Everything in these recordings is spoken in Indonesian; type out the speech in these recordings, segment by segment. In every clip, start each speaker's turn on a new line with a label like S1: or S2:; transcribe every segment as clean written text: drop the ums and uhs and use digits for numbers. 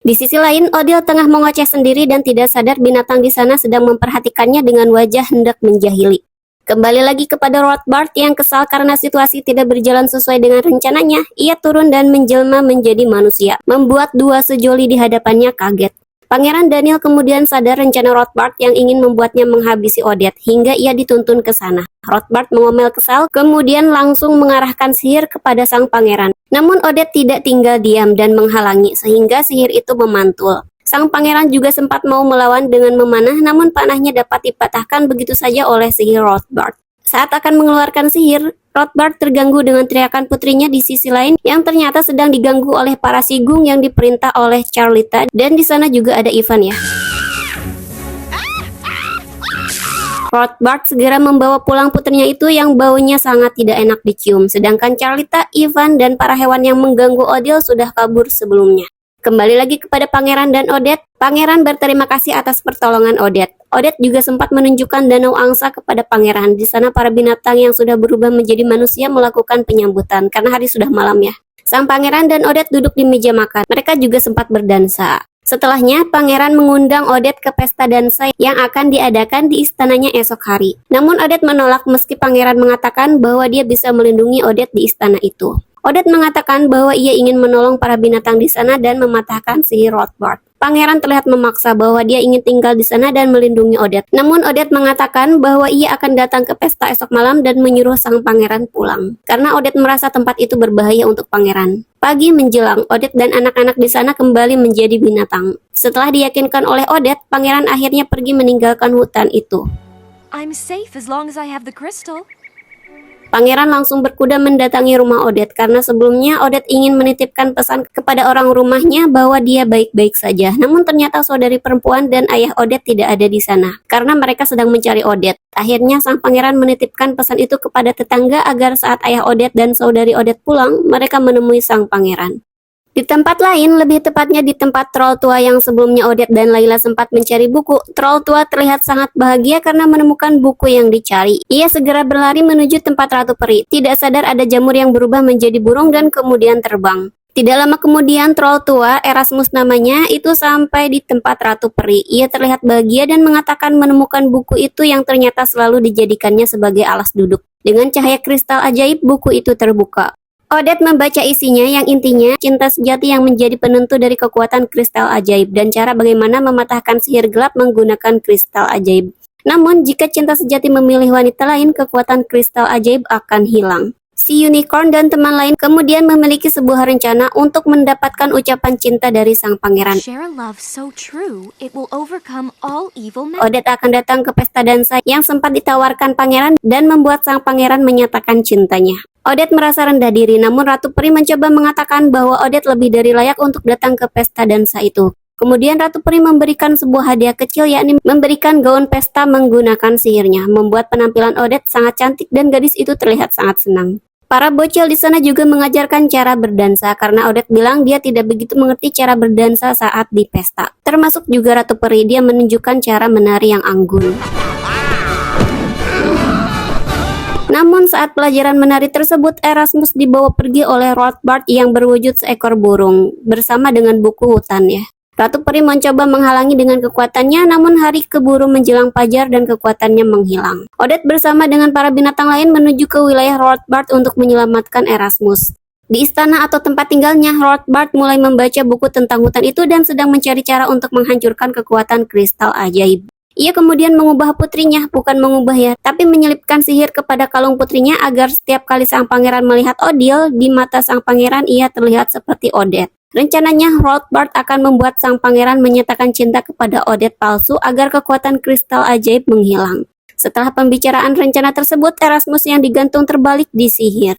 S1: Di sisi lain, Odile tengah mengoceh sendiri dan tidak sadar binatang di sana sedang memperhatikannya dengan wajah hendak menjahili. Kembali lagi kepada Rothbard yang kesal karena situasi tidak berjalan sesuai dengan rencananya. Ia turun dan menjelma menjadi manusia, membuat dua sejoli di hadapannya kaget. Pangeran Daniel kemudian sadar rencana Rothbard yang ingin membuatnya menghabisi Odette hingga ia dituntun ke sana. Rothbard mengomel kesal, kemudian langsung mengarahkan sihir kepada sang pangeran. Namun Odette tidak tinggal diam dan menghalangi sehingga sihir itu memantul. Sang pangeran juga sempat mau melawan dengan memanah, namun panahnya dapat dipatahkan begitu saja oleh sihir Rothbard. Saat akan mengeluarkan sihir, Rothbard terganggu dengan teriakan putrinya di sisi lain yang ternyata sedang diganggu oleh para sigung yang diperintah oleh Charlita, dan di sana juga ada Ivan ya. Rothbard segera membawa pulang putrinya itu yang baunya sangat tidak enak dicium, sedangkan Charlita, Ivan, dan para hewan yang mengganggu Odile sudah kabur sebelumnya. Kembali lagi kepada pangeran dan Odette. Pangeran berterima kasih atas pertolongan Odette. Odette juga sempat menunjukkan danau angsa kepada pangeran. Di sana para binatang yang sudah berubah menjadi manusia melakukan penyambutan karena hari sudah malam ya. Sang pangeran dan Odette duduk di meja makan. Mereka juga sempat berdansa. Setelahnya, pangeran mengundang Odette ke pesta dansa yang akan diadakan di istananya esok hari. Namun Odette menolak meski pangeran mengatakan bahwa dia bisa melindungi Odette di istana itu. Odette mengatakan bahwa ia ingin menolong para binatang di sana dan mematahkan sihir Rothbard. Pangeran terlihat memaksa bahwa dia ingin tinggal di sana dan melindungi Odette. Namun Odette mengatakan bahwa ia akan datang ke pesta esok malam dan menyuruh sang pangeran pulang. Karena Odette merasa tempat itu berbahaya untuk pangeran. Pagi menjelang, Odette dan anak-anak di sana kembali menjadi binatang. Setelah diyakinkan oleh Odette, pangeran akhirnya pergi meninggalkan hutan itu.
S2: I'm safe as long as I have the crystal.
S1: Pangeran langsung berkuda mendatangi rumah Odette karena sebelumnya Odette ingin menitipkan pesan kepada orang rumahnya bahwa dia baik-baik saja. Namun ternyata saudari perempuan dan ayah Odette tidak ada di sana karena mereka sedang mencari Odette. Akhirnya sang pangeran menitipkan pesan itu kepada tetangga agar saat ayah Odette dan saudari Odette pulang, mereka menemui sang pangeran. Di tempat lain, lebih tepatnya di tempat troll tua yang sebelumnya Odette dan Layla sempat mencari buku, troll tua terlihat sangat bahagia karena menemukan buku yang dicari. Ia segera berlari menuju tempat Ratu Peri, tidak sadar ada jamur yang berubah menjadi burung dan kemudian terbang. Tidak lama kemudian, troll tua, Erasmus namanya, itu sampai di tempat Ratu Peri. Ia terlihat bahagia dan mengatakan menemukan buku itu yang ternyata selalu dijadikannya sebagai alas duduk. Dengan cahaya kristal ajaib, buku itu terbuka. Odette membaca isinya yang intinya cinta sejati yang menjadi penentu dari kekuatan kristal ajaib dan cara bagaimana mematahkan sihir gelap menggunakan kristal ajaib. Namun jika cinta sejati memilih wanita lain, kekuatan kristal ajaib akan hilang. Si unicorn dan teman lain kemudian memiliki sebuah rencana untuk mendapatkan ucapan cinta dari sang pangeran.
S2: Share a love so true, it will overcome all evil men.
S1: Odette akan datang ke pesta dansa yang sempat ditawarkan pangeran dan membuat sang pangeran menyatakan cintanya. Odette merasa rendah diri, namun Ratu Peri mencoba mengatakan bahwa Odette lebih dari layak untuk datang ke pesta dansa itu. Kemudian Ratu Peri memberikan sebuah hadiah kecil, yakni memberikan gaun pesta menggunakan sihirnya, membuat penampilan Odette sangat cantik dan gadis itu terlihat sangat senang. Para bocil di sana juga mengajarkan cara berdansa karena Odette bilang dia tidak begitu mengerti cara berdansa saat di pesta. Termasuk juga Ratu Peri, dia menunjukkan cara menari yang anggun. Namun saat pelajaran menari tersebut, Erasmus dibawa pergi oleh Rothbard yang berwujud seekor burung bersama dengan buku hutan ya. Ratu Peri mencoba menghalangi dengan kekuatannya, namun hari keburu menjelang fajar dan kekuatannya menghilang. Odette bersama dengan para binatang lain menuju ke wilayah Rothbard untuk menyelamatkan Erasmus. Di istana atau tempat tinggalnya, Rothbard mulai membaca buku tentang hutan itu dan sedang mencari cara untuk menghancurkan kekuatan kristal ajaib. Ia kemudian mengubah putrinya, bukan mengubah ya, tapi menyelipkan sihir kepada kalung putrinya agar setiap kali sang pangeran melihat Odile, di mata sang pangeran ia terlihat seperti Odette. Rencananya, Rothbard akan membuat sang pangeran menyatakan cinta kepada Odette palsu agar kekuatan kristal ajaib menghilang. Setelah pembicaraan rencana tersebut, Erasmus yang digantung terbalik disihir.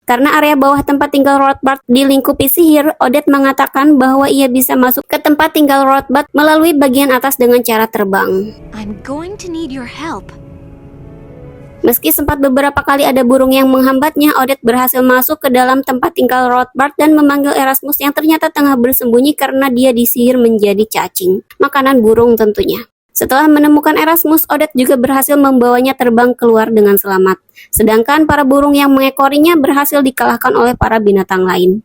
S1: Karena area bawah tempat tinggal Rothbard dilingkupi sihir, Odette mengatakan bahwa ia bisa masuk ke tempat tinggal Rothbard melalui bagian atas dengan cara terbang.
S2: I'm going to need your help.
S1: Meski sempat beberapa kali ada burung yang menghambatnya, Odette berhasil masuk ke dalam tempat tinggal Rothbard dan memanggil Erasmus yang ternyata tengah bersembunyi karena dia disihir menjadi cacing. Makanan burung tentunya. Setelah menemukan Erasmus, Odette juga berhasil membawanya terbang keluar dengan selamat. Sedangkan para burung yang mengekorinya berhasil dikalahkan oleh para binatang lain.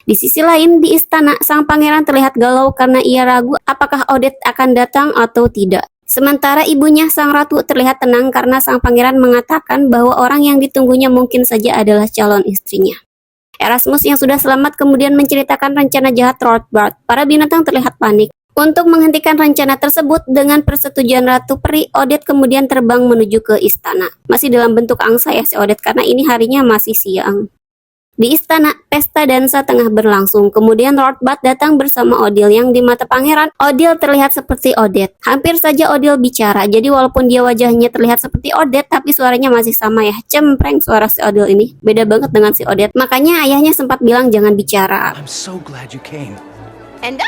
S1: Di sisi lain, di istana, sang pangeran terlihat galau karena ia ragu apakah Odette akan datang atau tidak. Sementara ibunya, sang ratu, terlihat tenang karena sang pangeran mengatakan bahwa orang yang ditunggunya mungkin saja adalah calon istrinya. Erasmus yang sudah selamat kemudian menceritakan rencana jahat Rothbard. Para binatang terlihat panik. Untuk menghentikan rencana tersebut, dengan persetujuan Ratu Peri, Odette kemudian terbang menuju ke istana. Masih dalam bentuk angsa ya si Odette, karena ini harinya masih siang. Di istana, pesta dansa tengah berlangsung. Kemudian Rothbard datang bersama Odile yang di mata pangeran, Odile terlihat seperti Odette. Hampir saja Odile bicara, jadi walaupun dia wajahnya terlihat seperti Odette, tapi suaranya masih sama ya. Cempreng suara si Odile ini. Beda banget dengan si Odette. Makanya ayahnya sempat bilang jangan bicara.
S3: I'm so glad you came.
S2: And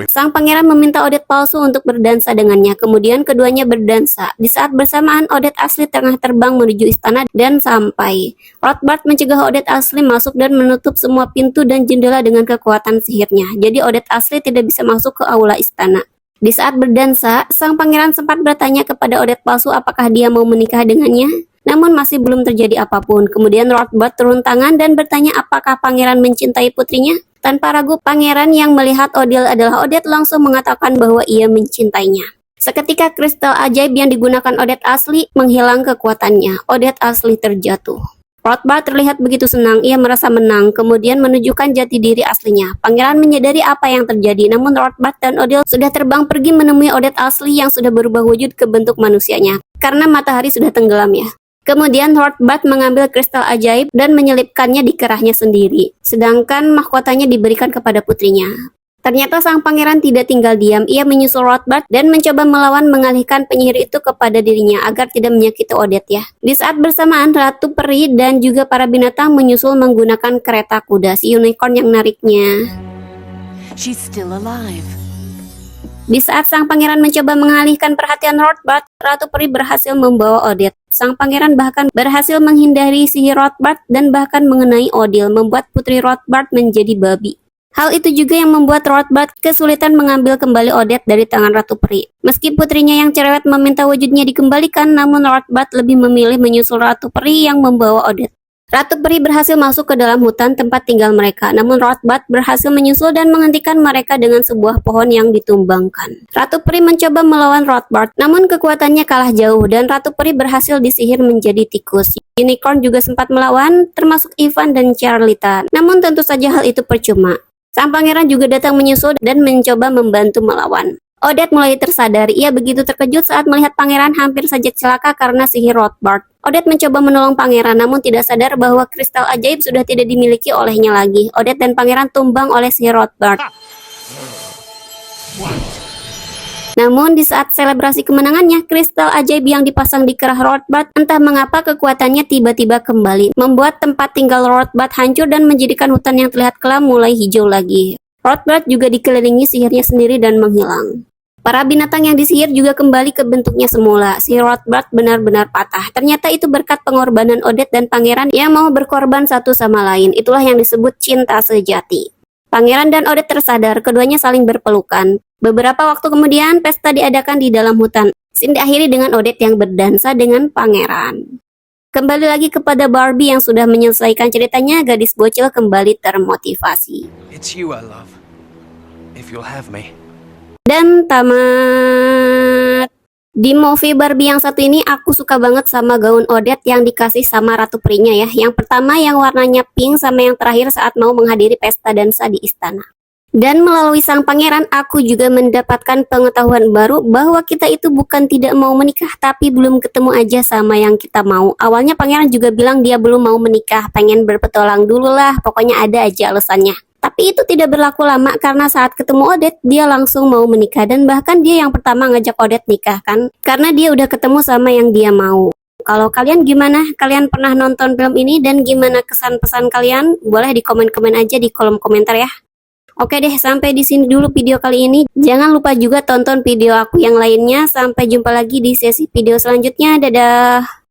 S1: Sang pangeran meminta Odette palsu untuk berdansa dengannya. Kemudian keduanya berdansa. Di saat bersamaan, Odette asli tengah terbang menuju istana dan sampai. Rothbard mencegah Odette asli masuk dan menutup semua pintu dan jendela dengan kekuatan sihirnya. Jadi Odette asli tidak bisa masuk ke aula istana. Di saat berdansa, sang pangeran sempat bertanya kepada Odette palsu apakah dia mau menikah dengannya. Namun masih belum terjadi apapun. Kemudian Rothbard turun tangan dan bertanya apakah pangeran mencintai putrinya. Tanpa ragu, pangeran yang melihat Odile adalah Odette langsung mengatakan bahwa ia mencintainya. Seketika kristal ajaib yang digunakan Odette asli menghilang kekuatannya. Odette asli terjatuh. Rothbard terlihat begitu senang, ia merasa menang, kemudian menunjukkan jati diri aslinya. Pangeran menyadari apa yang terjadi, namun Rothbard dan Odile sudah terbang pergi menemui Odette asli yang sudah berubah wujud ke bentuk manusianya, karena matahari sudah tenggelam ya. Kemudian Rothbard mengambil kristal ajaib dan menyelipkannya di kerahnya sendiri, sedangkan mahkotanya diberikan kepada putrinya. Ternyata sang pangeran tidak tinggal diam, ia menyusul Rothbard dan mencoba melawan mengalihkan penyihir itu kepada dirinya agar tidak menyakiti Odette ya. Di saat bersamaan, Ratu Peri dan juga para binatang menyusul menggunakan kereta kuda, si unicorn yang nariknya.
S2: she's still alive.
S1: Di saat sang pangeran mencoba mengalihkan perhatian Rothbard, Ratu Peri berhasil membawa Odette. Sang pangeran bahkan berhasil menghindari sihir Rothbard dan bahkan mengenai Odile, membuat putri Rothbard menjadi babi. Hal itu juga yang membuat Rothbard kesulitan mengambil kembali Odette dari tangan Ratu Peri. Meski putrinya yang cerewet meminta wujudnya dikembalikan, namun Rothbard lebih memilih menyusul Ratu Peri yang membawa Odette. Ratu Peri berhasil masuk ke dalam hutan tempat tinggal mereka, namun Rothbard berhasil menyusul dan menghentikan mereka dengan sebuah pohon yang ditumbangkan. Ratu Peri mencoba melawan Rothbard, namun kekuatannya kalah jauh dan Ratu Peri berhasil disihir menjadi tikus. Unicorn juga sempat melawan, termasuk Ivan dan Charlita, namun tentu saja hal itu percuma. Sang pangeran juga datang menyusul dan mencoba membantu melawan. Odette mulai tersadar, ia begitu terkejut saat melihat pangeran hampir saja celaka karena sihir Rothbard. Odette mencoba menolong pangeran namun tidak sadar bahwa kristal ajaib sudah tidak dimiliki olehnya lagi. Odette dan pangeran tumbang oleh sihir Rothbard. Namun di saat selebrasi kemenangannya, kristal ajaib yang dipasang di kerah Rothbard entah mengapa kekuatannya tiba-tiba kembali, membuat tempat tinggal Rothbard hancur dan menjadikan hutan yang terlihat kelam mulai hijau lagi. Rothbard juga dikelilingi sihirnya sendiri dan menghilang. Para binatang yang disihir juga kembali ke bentuknya semula. Si Rothbard benar-benar patah. Ternyata itu berkat pengorbanan Odette dan pangeran yang mau berkorban satu sama lain. Itulah yang disebut cinta sejati. Pangeran dan Odette tersadar, keduanya saling berpelukan. Beberapa waktu kemudian, pesta diadakan di dalam hutan. Scene diakhiri dengan Odette yang berdansa dengan pangeran. Kembali lagi kepada Barbie yang sudah menyelesaikan ceritanya, gadis bocil kembali termotivasi.
S3: It's you I love. If you'll have me.
S1: Dan tamat. Di movie Barbie yang satu ini aku suka banget sama gaun Odette yang dikasih sama Ratu Perinya ya. Yang pertama yang warnanya pink sama yang terakhir saat mau menghadiri pesta dansa di istana. Dan melalui sang pangeran aku juga mendapatkan pengetahuan baru bahwa kita itu bukan tidak mau menikah tapi belum ketemu aja sama yang kita mau. Awalnya pangeran juga bilang dia belum mau menikah, pengen berpetualang dulu lah, pokoknya ada aja alasannya. Tapi itu tidak berlaku lama karena saat ketemu Odette, dia langsung mau menikah dan bahkan dia yang pertama ngajak Odette nikah kan. Karena dia udah ketemu sama yang dia mau. Kalau kalian gimana? Kalian pernah nonton film ini dan gimana kesan pesan kalian? Boleh di komen-komen aja di kolom komentar ya. Oke deh, sampai di sini dulu video kali ini. Jangan lupa juga tonton video aku yang lainnya. Sampai jumpa lagi di sesi video selanjutnya. Dadah.